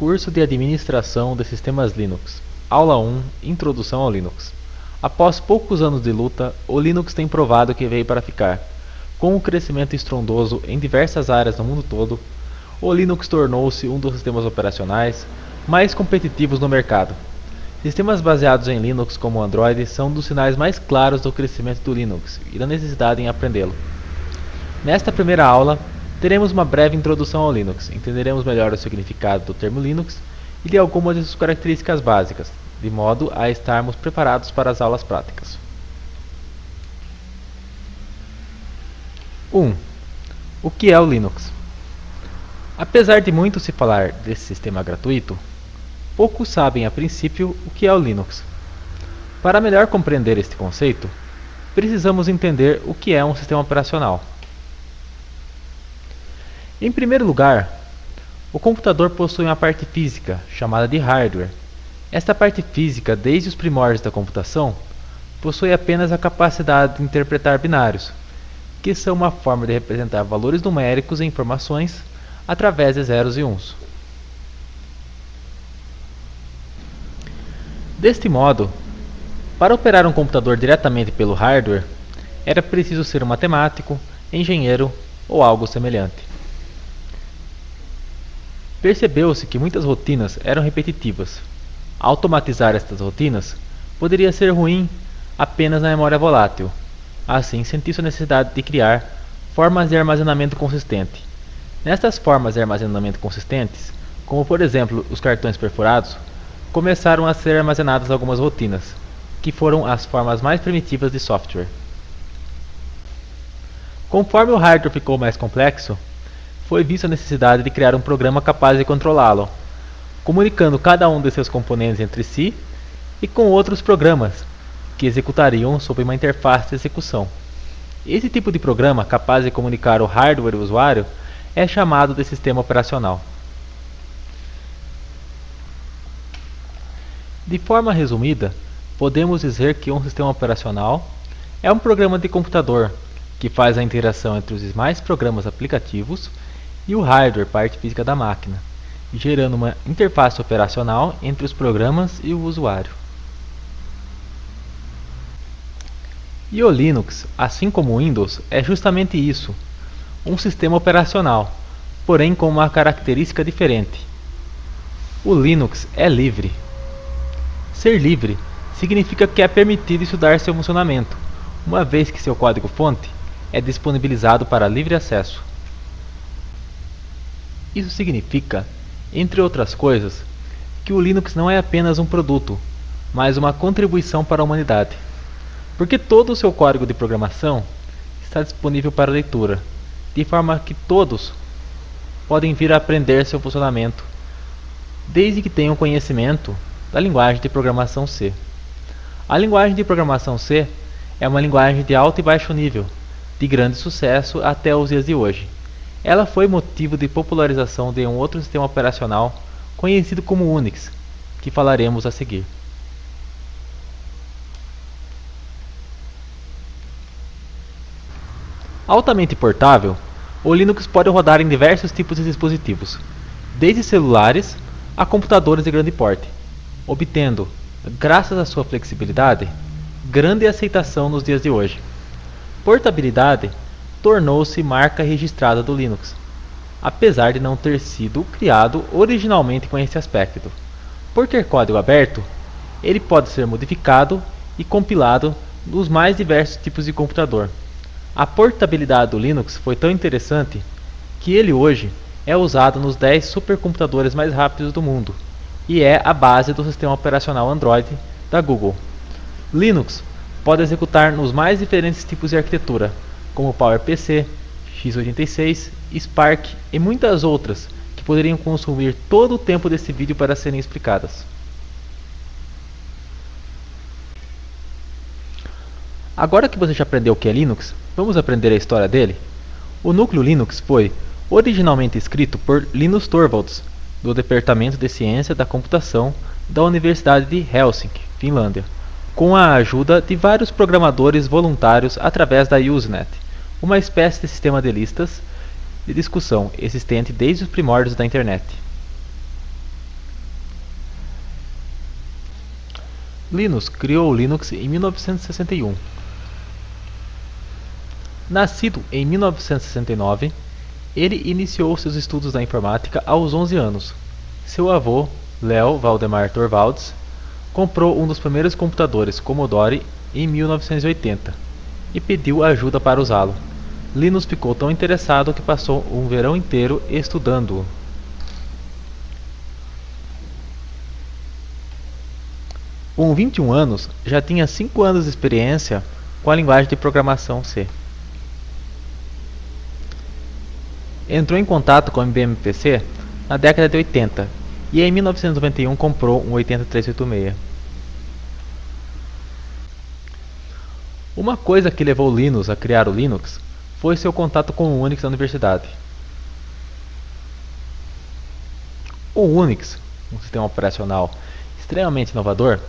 Curso de Administração de Sistemas Linux. Aula 1. Introdução ao Linux. Após poucos anos de luta, o Linux tem provado que veio para ficar. Com o crescimento estrondoso em diversas áreas no mundo todo, o Linux tornou-se um dos sistemas operacionais mais competitivos no mercado. Sistemas baseados em Linux como o Android são um dos sinais mais claros do crescimento do Linux e da necessidade em aprendê-lo. Nesta primeira aula, teremos uma breve introdução ao Linux, entenderemos melhor o significado do termo Linux e de algumas de suas características básicas, de modo a estarmos preparados para as aulas práticas. 1. O que é o Linux? Apesar de muito se falar desse sistema gratuito, poucos sabem a princípio o que é o Linux. Para melhor compreender este conceito, precisamos entender o que é um sistema operacional. Em primeiro lugar, o computador possui uma parte física, chamada de hardware. Esta parte física, desde os primórdios da computação, possui apenas a capacidade de interpretar binários, que são uma forma de representar valores numéricos e informações através de zeros e uns. Deste modo, para operar um computador diretamente pelo hardware, era preciso ser um matemático, engenheiro ou algo semelhante. Percebeu-se que muitas rotinas eram repetitivas. Automatizar estas rotinas poderia ser ruim apenas na memória volátil. Assim, sentiu-se a necessidade de criar formas de armazenamento consistente. Nestas formas de armazenamento consistentes, como por exemplo os cartões perfurados, começaram a ser armazenadas algumas rotinas, que foram as formas mais primitivas de software. Conforme o hardware ficou mais complexo, foi vista a necessidade de criar um programa capaz de controlá-lo, comunicando cada um de seus componentes entre si e com outros programas, que executariam sob uma interface de execução. Esse tipo de programa, capaz de comunicar o hardware e o usuário, é chamado de sistema operacional. De forma resumida, podemos dizer que um sistema operacional é um programa de computador que faz a interação entre os demais programas aplicativos e o hardware, parte física da máquina, gerando uma interface operacional entre os programas e o usuário. E o Linux, assim como o Windows, é justamente isso, um sistema operacional, porém com uma característica diferente. O Linux é livre. Ser livre significa que é permitido estudar seu funcionamento, uma vez que seu código-fonte é disponibilizado para livre acesso. Isso significa, entre outras coisas, que o Linux não é apenas um produto, mas uma contribuição para a humanidade, porque todo o seu código de programação está disponível para leitura, de forma que todos podem vir a aprender seu funcionamento, desde que tenham conhecimento da linguagem de programação C. A linguagem de programação C é uma linguagem de alto e baixo nível, de grande sucesso até os dias de hoje. Ela foi motivo de popularização de um outro sistema operacional conhecido como Unix, que falaremos a seguir. Altamente portável, o Linux pode rodar em diversos tipos de dispositivos, desde celulares a computadores de grande porte, obtendo, graças à sua flexibilidade, grande aceitação nos dias de hoje. Portabilidade tornou-se marca registrada do Linux, apesar de não ter sido criado originalmente com esse aspecto. Por ter código aberto, ele pode ser modificado e compilado nos mais diversos tipos de computador. A portabilidade do Linux foi tão interessante que ele hoje é usado nos 10 supercomputadores mais rápidos do mundo e é a base do sistema operacional Android da Google. Linux pode executar nos mais diferentes tipos de arquitetura, como PowerPC, x86, Spark e muitas outras que poderiam consumir todo o tempo desse vídeo para serem explicadas. Agora que você já aprendeu o que é Linux, vamos aprender a história dele? O núcleo Linux foi originalmente escrito por Linus Torvalds, do Departamento de Ciência da Computação da Universidade de Helsinki, Finlândia, com a ajuda de vários programadores voluntários através da Usenet, uma espécie de sistema de listas de discussão existente desde os primórdios da internet. Linus criou o Linux em 1961. Nascido em 1969, ele iniciou seus estudos da informática aos 11 anos. Seu avô, Leo Valdemar Torvalds, comprou um dos primeiros computadores Commodore em 1980 e pediu ajuda para usá-lo. Linus ficou tão interessado que passou um verão inteiro estudando-o. Com 21 anos, já tinha 5 anos de experiência com a linguagem de programação C. Entrou em contato com o IBM PC na década de 80 e em 1991 comprou um 8386. Uma coisa que levou Linus a criar o Linux foi seu contato com o Unix na universidade. O Unix, um sistema operacional extremamente inovador,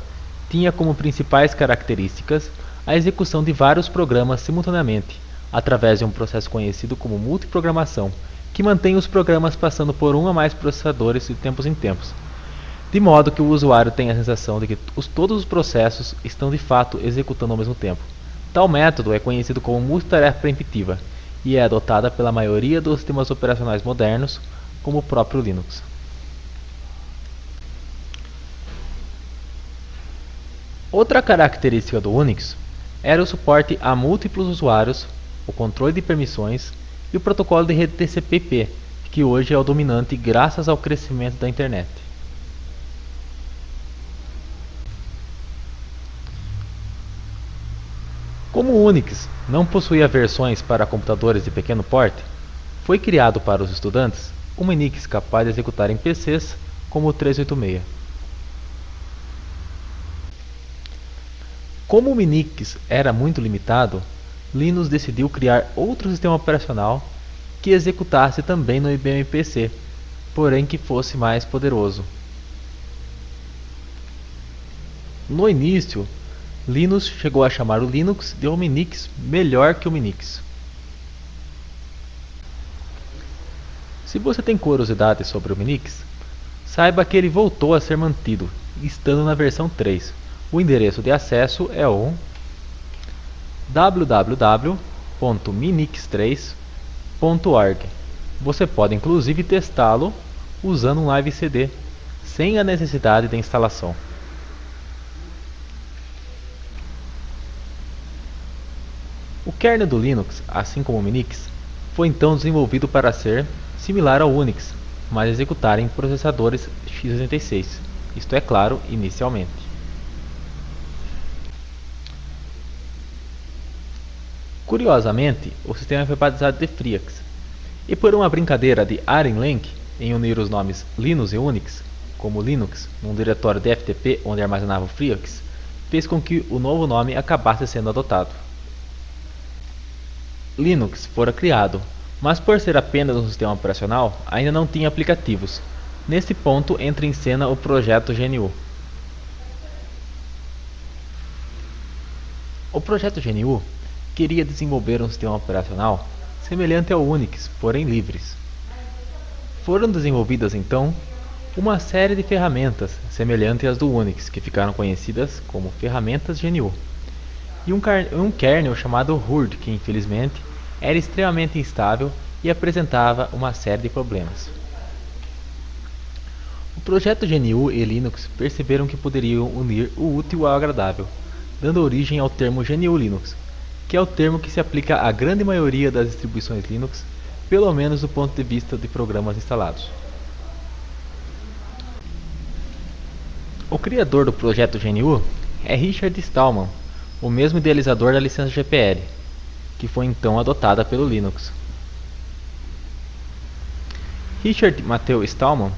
tinha como principais características a execução de vários programas simultaneamente, através de um processo conhecido como multiprogramação, que mantém os programas passando por um ou mais processadores de tempos em tempos, de modo que o usuário tenha a sensação de que todos os processos estão de fato executando ao mesmo tempo. Tal método é conhecido como multitarefa preemptiva e é adotada pela maioria dos sistemas operacionais modernos, como o próprio Linux. Outra característica do Unix era o suporte a múltiplos usuários, o controle de permissões e o protocolo de rede TCP/IP, que hoje é o dominante graças ao crescimento da internet. Como o Unix não possuía versões para computadores de pequeno porte, foi criado para os estudantes um Unix capaz de executar em PCs como o 386. Como o Unix era muito limitado, Linus decidiu criar outro sistema operacional que executasse também no IBM PC, porém que fosse mais poderoso. No início, Linus chegou a chamar o Linux de um Minix melhor que o Minix. Se você tem curiosidade sobre o Minix, saiba que ele voltou a ser mantido, estando na versão 3. O endereço de acesso é o www.minix3.org. Você pode inclusive testá-lo usando um Live CD, sem a necessidade de instalação. O kernel do Linux, assim como o Minix, foi então desenvolvido para ser similar ao Unix, mas executar em processadores x86, isto é claro, inicialmente. Curiosamente, o sistema foi batizado de Phreax, e por uma brincadeira de Aren Lenk em unir os nomes Linus e Unix, como Linux, num diretório de FTP onde armazenava o Phreax, fez com que o novo nome acabasse sendo adotado. Linux fora criado, mas por ser apenas um sistema operacional, ainda não tinha aplicativos. Nesse ponto entra em cena o projeto GNU. O projeto GNU queria desenvolver um sistema operacional semelhante ao Unix, porém livres. Foram desenvolvidas então uma série de ferramentas semelhantes às do Unix, que ficaram conhecidas como ferramentas GNU, e um kernel chamado Hurd, que infelizmente era extremamente instável e apresentava uma série de problemas. O projeto GNU e Linux perceberam que poderiam unir o útil ao agradável, dando origem ao termo GNU Linux, que é o termo que se aplica à grande maioria das distribuições Linux, pelo menos do ponto de vista de programas instalados. O criador do projeto GNU é Richard Stallman, o mesmo idealizador da licença GPL, que foi então adotada pelo Linux. Richard Matthew Stallman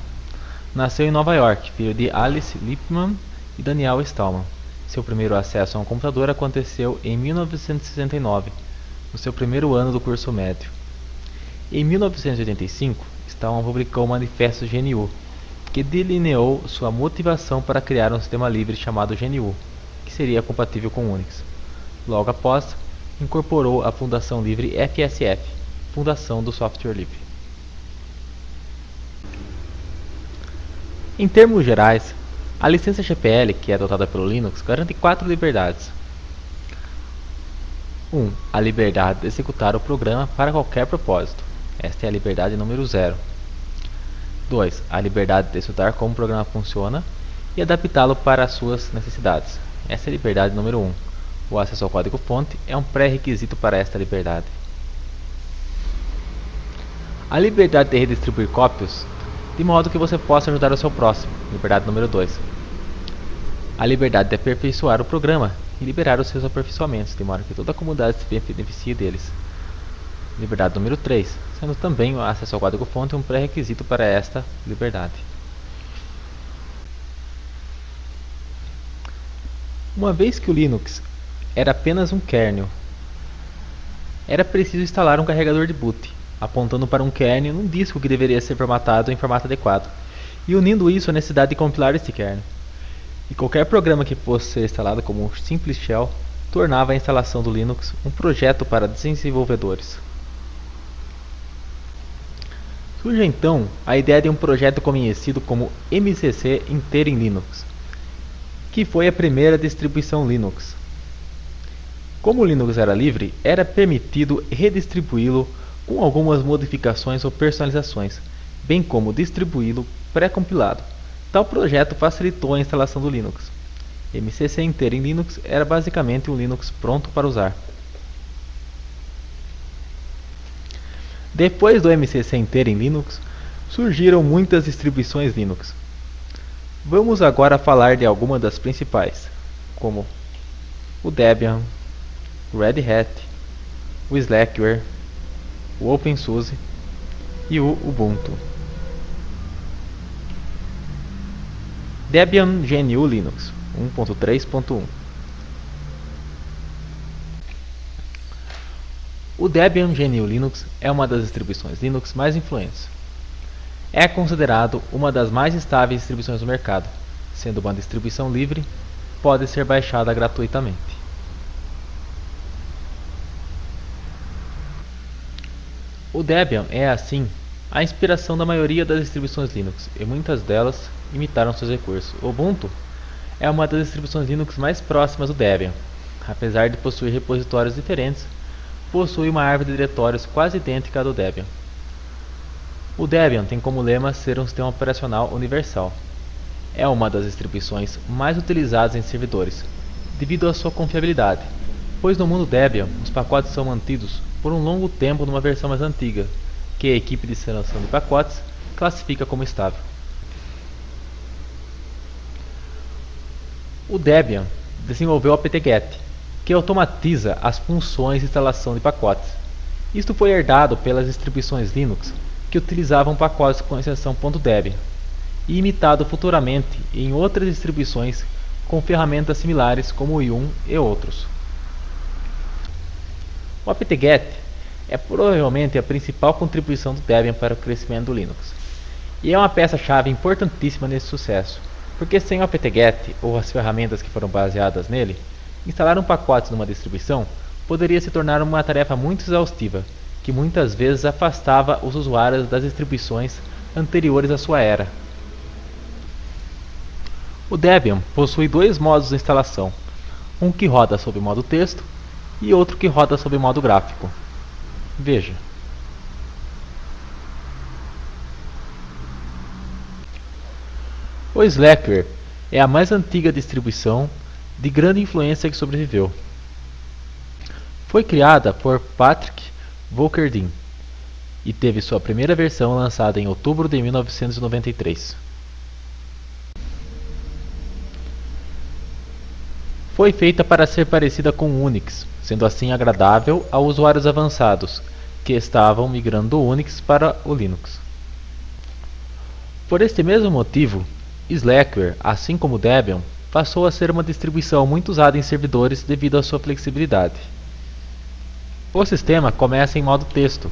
nasceu em Nova York, filho de Alice Lippman e Daniel Stallman. Seu primeiro acesso a um computador aconteceu em 1969, no seu primeiro ano do curso médio. Em 1985, Stallman publicou o Manifesto GNU, que delineou sua motivação para criar um sistema livre chamado GNU, que seria compatível com Unix. Logo após, incorporou a fundação livre FSF, Fundação do Software Livre. Em termos gerais, A licença GPL, que é adotada pelo Linux, garante 4 liberdades. 1. A liberdade de executar o programa para qualquer propósito. Esta é a liberdade número 0. 2. A liberdade de estudar como o programa funciona e adaptá-lo para as suas necessidades. Essa é a liberdade número 1. O acesso ao código-fonte é um pré-requisito para esta liberdade. A liberdade de redistribuir cópias de modo que você possa ajudar o seu próximo. Liberdade número 2. A liberdade de aperfeiçoar o programa e liberar os seus aperfeiçoamentos, de modo que toda a comunidade se beneficie deles. Liberdade número 3, sendo também o acesso ao código-fonte um pré-requisito para esta liberdade. Uma vez que o Linux era apenas um kernel, era preciso instalar um carregador de boot, apontando para um kernel num disco que deveria ser formatado em formato adequado, e unindo isso à necessidade de compilar esse kernel. E qualquer programa que fosse ser instalado como um simples shell tornava a instalação do Linux um projeto para desenvolvedores. Surge então a ideia de um projeto conhecido como MCC inteiro em Linux, que foi a primeira distribuição Linux. Como o Linux era livre, era permitido redistribuí-lo com algumas modificações ou personalizações, bem como distribuí-lo pré-compilado. Tal projeto facilitou a instalação do Linux. MCC inteiro em Linux era basicamente um Linux pronto para usar. Depois do MCC inteiro em Linux, surgiram muitas distribuições Linux. Vamos agora falar de algumas das principais, como o Debian, o Red Hat, o Slackware, o OpenSUSE e o Ubuntu. Debian GNU Linux 1.3.1. O Debian GNU Linux é uma das distribuições Linux mais influentes. É considerado uma das mais estáveis distribuições do mercado, sendo uma distribuição livre, pode ser baixada gratuitamente. O Debian é, assim, a inspiração da maioria das distribuições Linux, e muitas delas imitaram seus recursos. O Ubuntu é uma das distribuições Linux mais próximas do Debian. Apesar de possuir repositórios diferentes, possui uma árvore de diretórios quase idêntica à do Debian. O Debian tem como lema ser um sistema operacional universal. É uma das distribuições mais utilizadas em servidores, devido à sua confiabilidade, pois no mundo Debian os pacotes são mantidos por um longo tempo numa versão mais antiga, que a equipe de instalação de pacotes classifica como estável. O Debian desenvolveu o apt-get, que automatiza as funções de instalação de pacotes. Isto foi herdado pelas distribuições Linux que utilizavam pacotes com extensão .debian e imitado futuramente em outras distribuições com ferramentas similares como o Yum e outros. O apt-get é provavelmente a principal contribuição do Debian para o crescimento do Linux, e é uma peça-chave importantíssima nesse sucesso, porque sem o apt-get ou as ferramentas que foram baseadas nele, instalar um pacote numa distribuição poderia se tornar uma tarefa muito exaustiva, que muitas vezes afastava os usuários das distribuições anteriores à sua era. O Debian possui dois modos de instalação, um que roda sob modo texto e outro que roda sob modo gráfico. Veja. O Slackware é a mais antiga distribuição de grande influência que sobreviveu. Foi criada por Patrick Volkerding e teve sua primeira versão lançada em outubro de 1993. Foi feita para ser parecida com o Unix, sendo assim agradável a usuários avançados que estavam migrando do Unix para o Linux. Por este mesmo motivo, Slackware, assim como Debian, passou a ser uma distribuição muito usada em servidores devido à sua flexibilidade. O sistema começa em modo texto,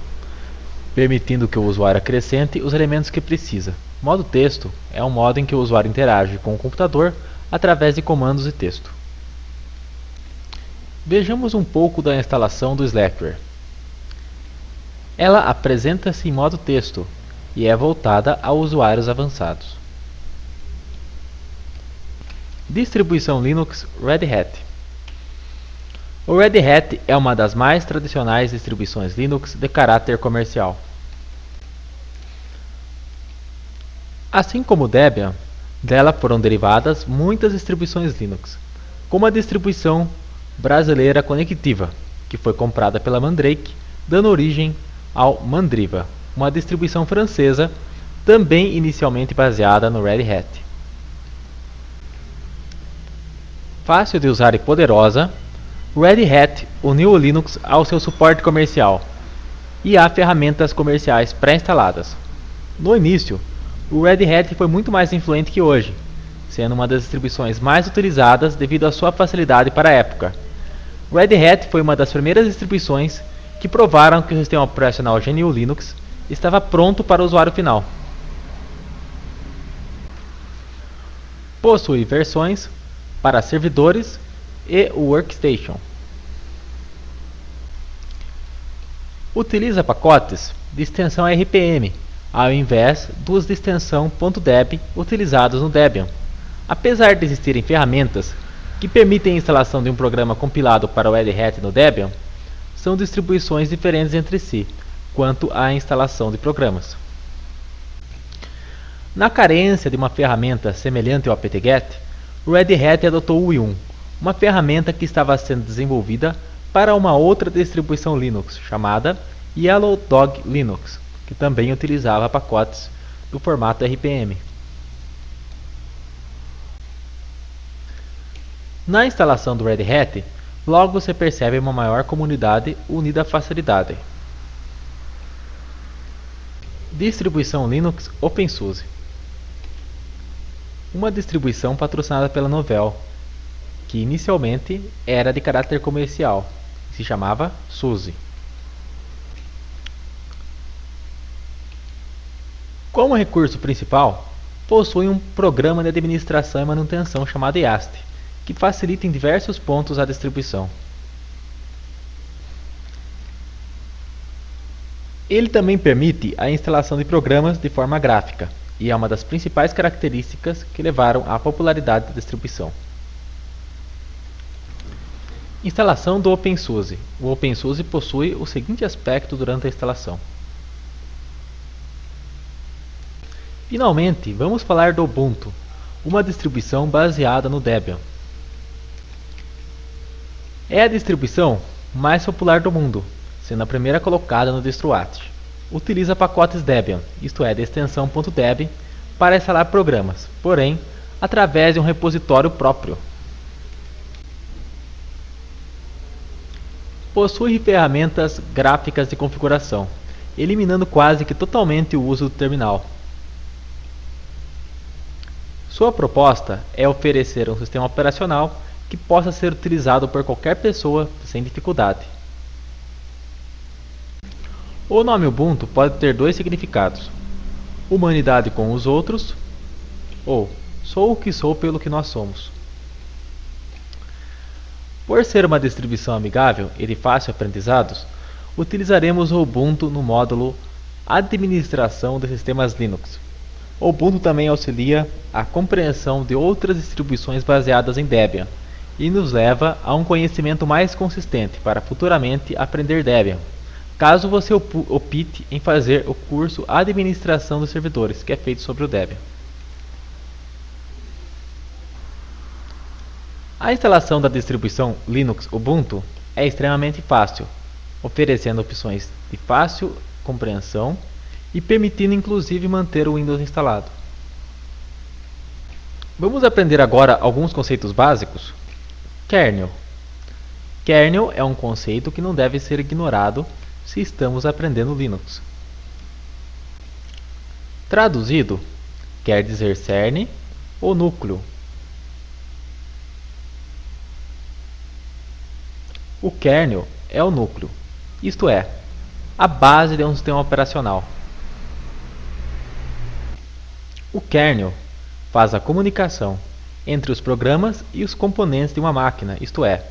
permitindo que o usuário acrescente os elementos que precisa. Modo texto é um modo em que o usuário interage com o computador através de comandos de texto. Vejamos um pouco da instalação do Slackware. Ela apresenta-se em modo texto e é voltada a usuários avançados. Distribuição Linux Red Hat. O Red Hat é uma das mais tradicionais distribuições Linux de caráter comercial. Assim como o Debian, dela foram derivadas muitas distribuições Linux, como a distribuição brasileira Conectiva, que foi comprada pela Mandrake, dando origem ao Mandriva, uma distribuição francesa, também inicialmente baseada no Red Hat. Fácil de usar e poderosa, o Red Hat uniu o Linux ao seu suporte comercial e há ferramentas comerciais pré-instaladas. No início, o Red Hat foi muito mais influente que hoje, sendo uma das distribuições mais utilizadas devido à sua facilidade para a época. O Red Hat foi uma das primeiras distribuições que provaram que o sistema operacional GNU Linux estava pronto para o usuário final. Possui versões para servidores e workstation. Utiliza pacotes de extensão RPM, ao invés dos de extensão .deb utilizados no Debian. Apesar de existirem ferramentas que permitem a instalação de um programa compilado para o Red Hat no Debian, são distribuições diferentes entre si quanto à instalação de programas. Na carência de uma ferramenta semelhante ao apt-get, o Red Hat adotou o Yum, uma ferramenta que estava sendo desenvolvida para uma outra distribuição Linux chamada Yellow Dog Linux, que também utilizava pacotes do formato RPM. Na instalação do Red Hat, logo se percebe uma maior comunidade unida à facilidade. Distribuição Linux OpenSUSE. Uma distribuição patrocinada pela Novell, que inicialmente era de caráter comercial e se chamava SUSE. Como recurso principal, possui um programa de administração e manutenção chamado YaST, que facilita em diversos pontos a distribuição. Ele também permite a instalação de programas de forma gráfica, e é uma das principais características que levaram à popularidade da distribuição. Instalação do OpenSUSE. O OpenSUSE possui o seguinte aspecto durante a instalação. Finalmente, vamos falar do Ubuntu, uma distribuição baseada no Debian. É a distribuição mais popular do mundo, sendo a primeira colocada no DistroArt. Utiliza pacotes Debian, isto é, de extensão .deb, para instalar programas, porém, através de um repositório próprio. Possui ferramentas gráficas de configuração, eliminando quase que totalmente o uso do terminal. Sua proposta é oferecer um sistema operacional que possa ser utilizado por qualquer pessoa sem dificuldade. O nome Ubuntu pode ter dois significados: humanidade com os outros ou sou o que sou pelo que nós somos. Por ser uma distribuição amigável e de fácil aprendizado, utilizaremos o Ubuntu no módulo Administração de Sistemas Linux. O Ubuntu também auxilia a compreensão de outras distribuições baseadas em Debian e nos leva a um conhecimento mais consistente para futuramente aprender Debian, caso você opte em fazer o curso Administração dos Servidores, que é feito sobre o Debian. A instalação da distribuição Linux Ubuntu é extremamente fácil, oferecendo opções de fácil compreensão e permitindo inclusive manter o Windows instalado. Vamos aprender agora alguns conceitos básicos. Kernel. Kernel é um conceito que não deve ser ignorado se estamos aprendendo Linux. Traduzido, quer dizer cerne ou núcleo. O kernel é o núcleo, isto é, a base de um sistema operacional. O kernel faz a comunicação entre os programas e os componentes de uma máquina, isto é,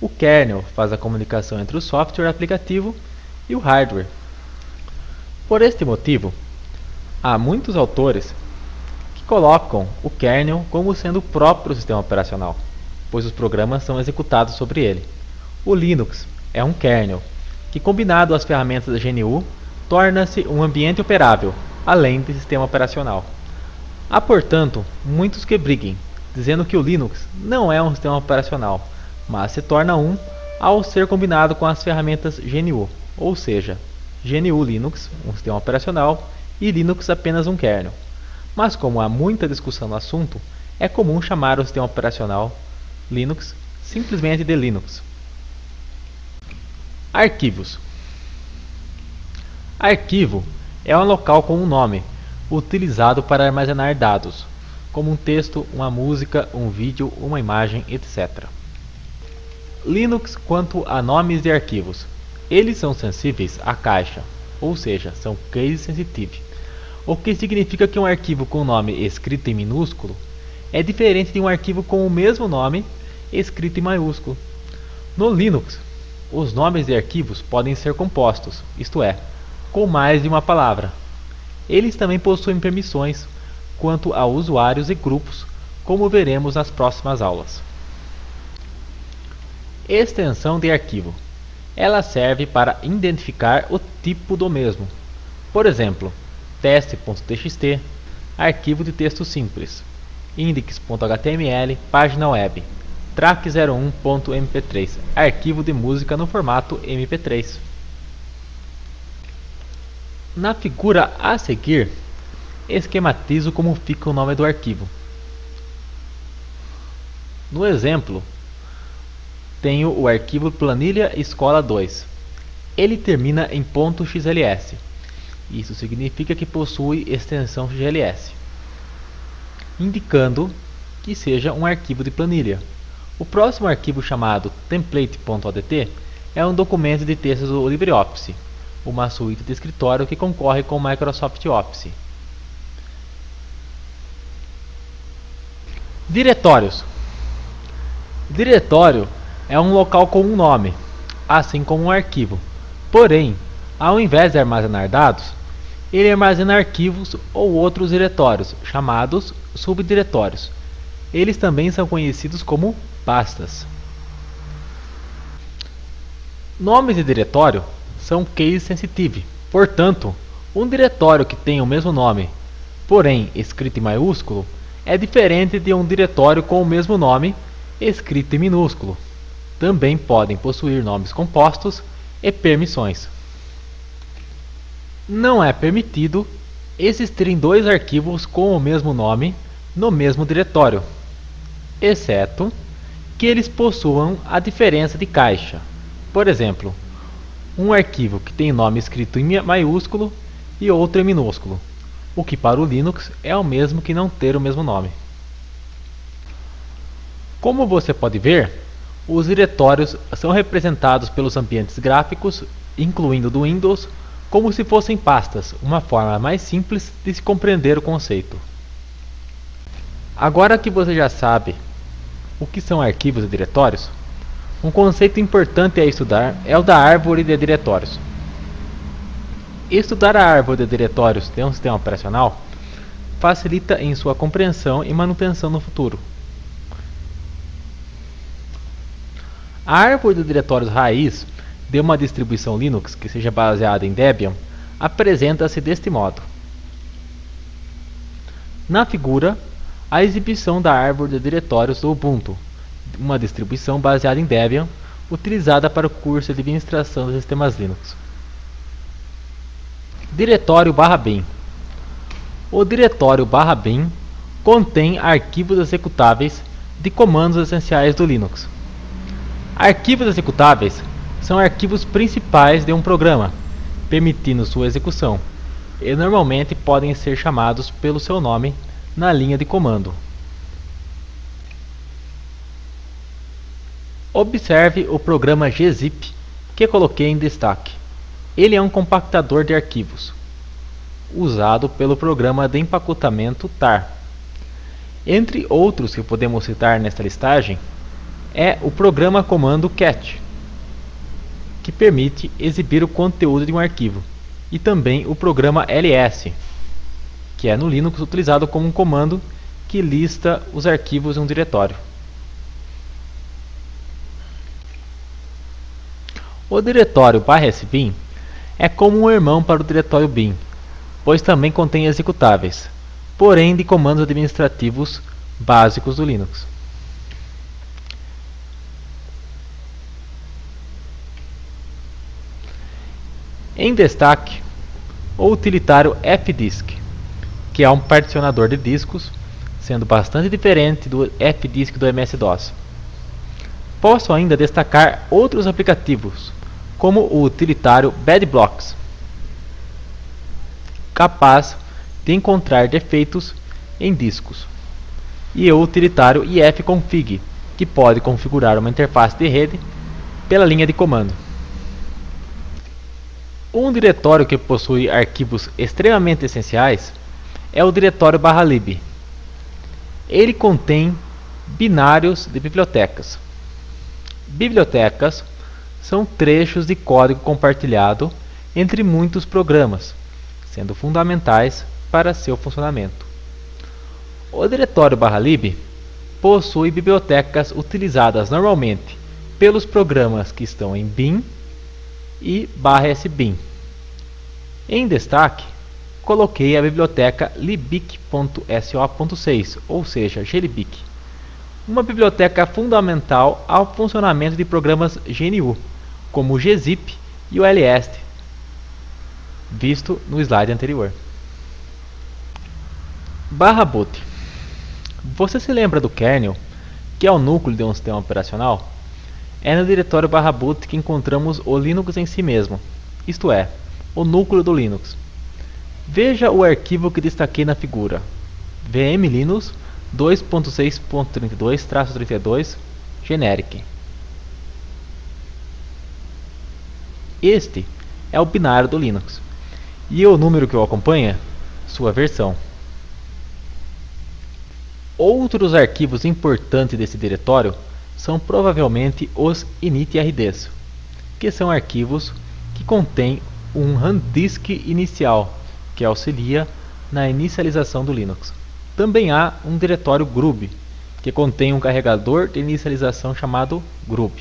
o kernel faz a comunicação entre o software aplicativo e o hardware. Por este motivo, há muitos autores que colocam o kernel como sendo o próprio sistema operacional, pois os programas são executados sobre ele. O Linux é um kernel, que combinado às ferramentas da GNU, torna-se um ambiente operável, além de sistema operacional. Há, portanto, muitos que briguem, dizendo que o Linux não é um sistema operacional, mas se torna um ao ser combinado com as ferramentas GNU, ou seja, GNU Linux, um sistema operacional, e Linux apenas um kernel. Mas como há muita discussão no assunto, é comum chamar o sistema operacional Linux simplesmente de Linux. Arquivos. Arquivo é um local com um nome, utilizado para armazenar dados, como um texto, uma música, um vídeo, uma imagem, etc. Linux quanto a nomes de arquivos. Eles são sensíveis à caixa, ou seja, são case sensitive, o que significa que um arquivo com nome escrito em minúsculo é diferente de um arquivo com o mesmo nome escrito em maiúsculo. No Linux, os nomes de arquivos podem ser compostos, isto é, com mais de uma palavra. Eles também possuem permissões quanto a usuários e grupos, como veremos nas próximas aulas. Extensão de arquivo. Ela serve para identificar o tipo do mesmo. Por exemplo, teste.txt, arquivo de texto simples, index.html, página web, track01.mp3, arquivo de música no formato mp3. Na figura a seguir, esquematizo como fica o nome do arquivo. No exemplo, tenho o arquivo planilha escola 2. Ele termina em .xls. Isso significa que possui extensão XLS, indicando que seja um arquivo de planilha. O próximo arquivo, chamado template.odt, é um documento de texto do LibreOffice, uma suíte de escritório que concorre com o Microsoft Office. Diretórios. Diretório é um local com um nome, assim como um arquivo. Porém, ao invés de armazenar dados, ele armazena arquivos ou outros diretórios, chamados subdiretórios. Eles também são conhecidos como pastas. Nomes de diretório são case sensitive. Portanto, um diretório que tem o mesmo nome, porém escrito em maiúsculo, é diferente de um diretório com o mesmo nome, escrito em minúsculo. Também podem possuir nomes compostos e permissões. Não é permitido existirem dois arquivos com o mesmo nome no mesmo diretório, exceto que eles possuam a diferença de caixa. Por exemplo, um arquivo que tem nome escrito em maiúsculo e outro em minúsculo, o que para o Linux é o mesmo que não ter o mesmo nome. Como você pode ver, os diretórios são representados pelos ambientes gráficos, incluindo do Windows, como se fossem pastas, uma forma mais simples de se compreender o conceito. Agora que você já sabe o que são arquivos e diretórios, um conceito importante a estudar é o da árvore de diretórios. Estudar a árvore de diretórios de um sistema operacional facilita em sua compreensão e manutenção no futuro. A árvore de diretórios raiz de uma distribuição Linux que seja baseada em Debian apresenta-se deste modo. Na figura, a exibição da árvore de diretórios do Ubuntu, uma distribuição baseada em Debian, utilizada para o curso de administração dos sistemas Linux. Diretório /bin. O diretório /bin contém arquivos executáveis de comandos essenciais do Linux. Arquivos executáveis são arquivos principais de um programa, permitindo sua execução, e normalmente podem ser chamados pelo seu nome na linha de comando. Observe o programa gzip que coloquei em destaque. Ele é um compactador de arquivos, usado pelo programa de empacotamento tar. Entre outros que podemos citar nesta listagem, é o programa comando cat, que permite exibir o conteúdo de um arquivo, e também o programa ls. que é no Linux utilizado como um comando que lista os arquivos em um diretório. O diretório /sbin é como um irmão para o diretório bin, pois também contém executáveis, porém de comandos administrativos básicos do Linux. Em destaque, o utilitário fdisk, que é um particionador de discos, sendo bastante diferente do fdisk do MS-DOS. Posso ainda destacar outros aplicativos, como o utilitário badblocks, capaz de encontrar defeitos em discos, e o utilitário ifconfig, que pode configurar uma interface de rede pela linha de comando. Um diretório que possui arquivos extremamente essenciais é o diretório /lib. Ele contém binários de bibliotecas. Bibliotecas são trechos de código compartilhado entre muitos programas, sendo fundamentais para seu funcionamento. O diretório /lib possui bibliotecas utilizadas normalmente pelos programas que estão em bin e /sbin. Em destaque, coloquei a biblioteca libic.so.6, ou seja, glibc, uma biblioteca fundamental ao funcionamento de programas GNU, como o gzip e o lst, visto no slide anterior. /boot. Você se lembra do kernel, que é o núcleo de um sistema operacional? É no diretório /boot que encontramos o Linux em si mesmo, isto é, o núcleo do Linux. Veja o arquivo que destaquei na figura, vmlinux 2.6.32-32 generic. Este é o binário do Linux, e o número que o acompanha, sua versão. Outros arquivos importantes desse diretório são provavelmente os initrds, que são arquivos que contêm um handdisk inicial, que auxilia na inicialização do Linux. Também há um diretório grub, que contém um carregador de inicialização chamado grub.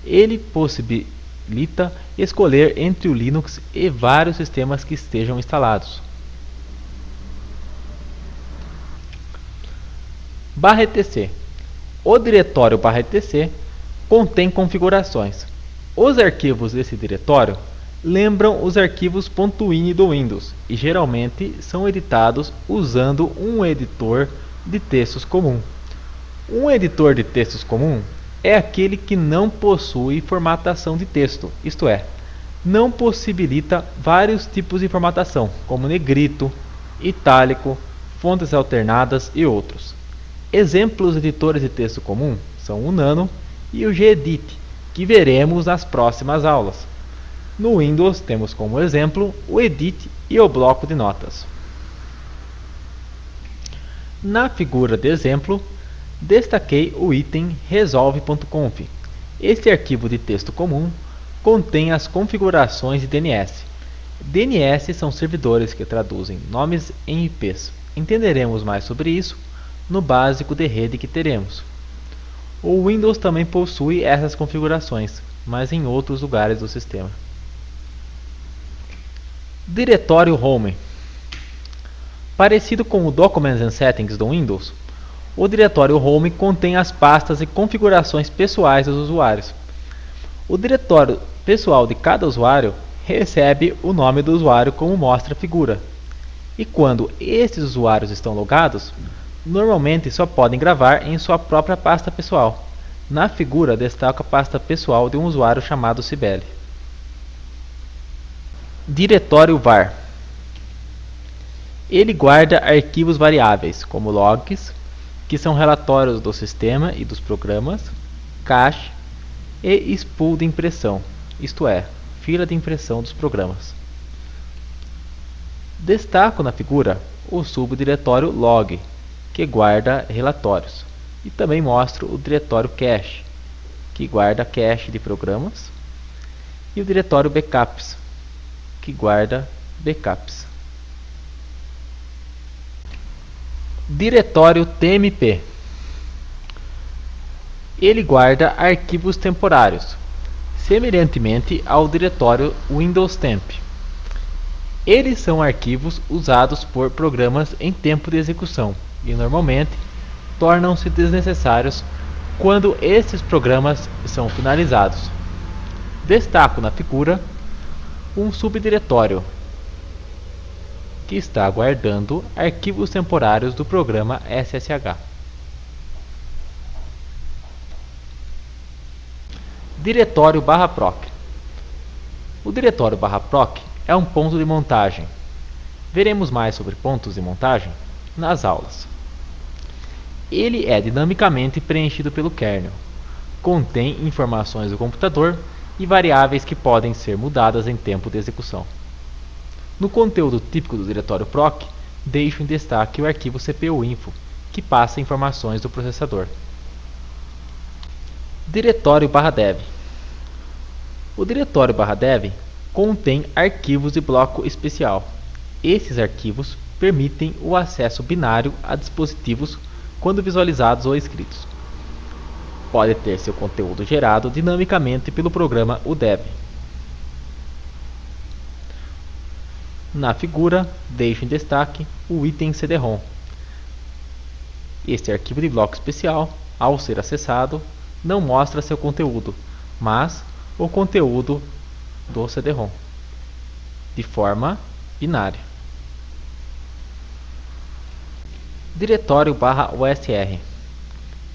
Ele possibilita escolher entre o Linux e vários sistemas que estejam instalados. /etc. O diretório /etc contém configurações. Os arquivos desse diretório lembram os arquivos .ini do Windows e geralmente são editados usando um editor de textos comum. Um editor de textos comum é aquele que não possui formatação de texto, isto é, não possibilita vários tipos de formatação, como negrito, itálico, fontes alternadas e outros. Exemplos de editores de texto comum são o Nano e o gedit, que veremos nas próximas aulas. No Windows temos como exemplo o edit e o bloco de notas. Na figura de exemplo, destaquei o item resolve.conf. Este arquivo de texto comum contém as configurações de DNS. DNS são servidores que traduzem nomes em IPs. Entenderemos mais sobre isso no básico de rede que teremos. O Windows também possui essas configurações, mas em outros lugares do sistema. Diretório Home. Parecido com o Documents and Settings do Windows, o diretório Home contém as pastas e configurações pessoais dos usuários. O diretório pessoal de cada usuário recebe o nome do usuário como mostra a figura. E quando estes usuários estão logados, normalmente só podem gravar em sua própria pasta pessoal. Na figura destaca a pasta pessoal de um usuário chamado Cibele. Diretório var. Ele guarda arquivos variáveis, como logs, que são relatórios do sistema e dos programas, cache e spool de impressão, isto é, fila de impressão dos programas. Destaco na figura o subdiretório log, que guarda relatórios, e também mostro o diretório cache, que guarda cache de programas, e o diretório backups, que guarda backups. Diretório TMP. Ele guarda arquivos temporários, semelhantemente ao diretório Windows Temp. Eles são arquivos usados por programas em tempo de execução e normalmente tornam-se desnecessários quando esses programas são finalizados. Destaco na figura um subdiretório que está guardando arquivos temporários do programa SSH. Diretório /proc. O diretório /proc é um ponto de montagem. Veremos mais sobre pontos de montagem nas aulas. Ele é dinamicamente preenchido pelo kernel. Contém informações do computador e variáveis que podem ser mudadas em tempo de execução. No conteúdo típico do diretório proc, deixo em destaque o arquivo CPU-info, que passa informações do processador. Diretório /dev. O diretório /dev contém arquivos de bloco especial. Esses arquivos permitem o acesso binário a dispositivos quando visualizados ou escritos. Pode ter seu conteúdo gerado dinamicamente pelo programa UDEV. Na figura, deixo em destaque o item CD-ROM. Este arquivo de bloco especial, ao ser acessado, não mostra seu conteúdo, mas o conteúdo do CD-ROM, de forma binária. Diretório /USR.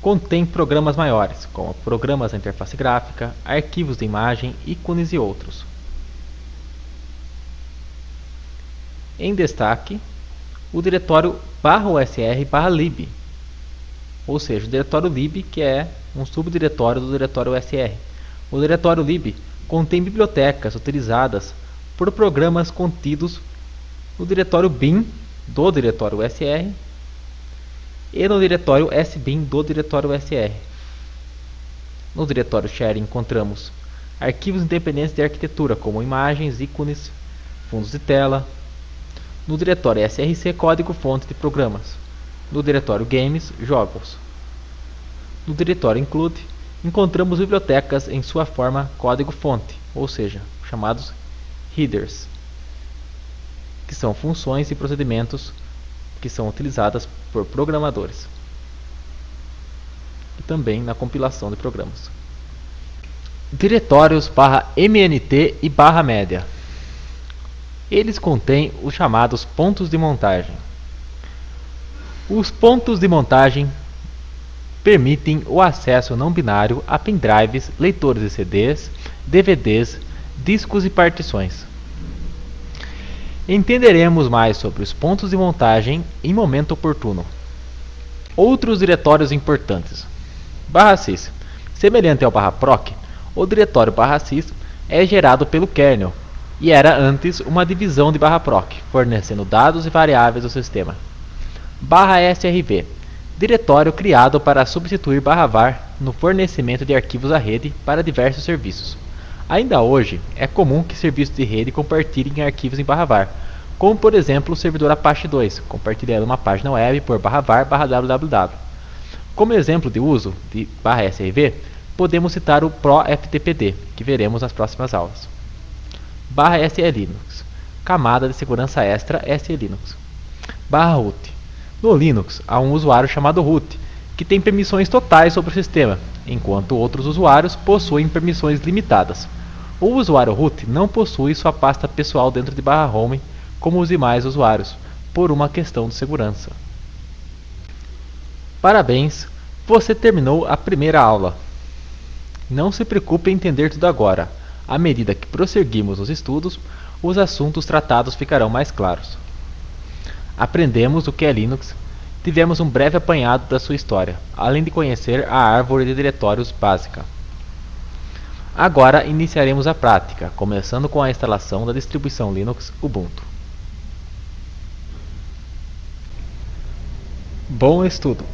Contém programas maiores, como programas da interface gráfica, arquivos de imagem, ícones e outros. Em destaque, o diretório /USR/lib, ou seja, o diretório lib, que é um subdiretório do diretório USR. O diretório lib contém bibliotecas utilizadas por programas contidos no diretório bin do diretório USR e no diretório sbin do diretório USR. No diretório share encontramos arquivos independentes de arquitetura, como imagens, ícones, fundos de tela. No diretório src, código-fonte de programas. No diretório games, jogos. No diretório include, encontramos bibliotecas em sua forma código-fonte, ou seja, chamados headers, que são funções e procedimentos que são utilizadas por programadores e também na compilação de programas. Diretórios /mnt e /media. Eles contêm os chamados pontos de montagem. Os pontos de montagem permitem o acesso não binário a pendrives, leitores de CDs, DVDs, discos e partições. Entenderemos mais sobre os pontos de montagem em momento oportuno. Outros diretórios importantes. /sys. Semelhante ao /proc, o diretório /sys é gerado pelo kernel e era antes uma divisão de /proc, fornecendo dados e variáveis do sistema. /srv. Diretório criado para substituir /var no fornecimento de arquivos à rede para diversos serviços. Ainda hoje, é comum que serviços de rede compartilhem arquivos em /var, como por exemplo o servidor Apache 2, compartilhando uma página web por /var/www. Como exemplo de uso de /srv, podemos citar o ProFTPD, que veremos nas próximas aulas. /SELinux, camada de segurança extra SELinux. /root. No Linux, há um usuário chamado root, que tem permissões totais sobre o sistema, enquanto outros usuários possuem permissões limitadas. O usuário root não possui sua pasta pessoal dentro de /home, como os demais usuários, por uma questão de segurança. Parabéns, você terminou a primeira aula. Não se preocupe em entender tudo agora. À medida que prosseguimos nos estudos, os assuntos tratados ficarão mais claros. Aprendemos o que é Linux, tivemos um breve apanhado da sua história, além de conhecer a árvore de diretórios básica. Agora iniciaremos a prática, começando com a instalação da distribuição Linux Ubuntu. Bom estudo!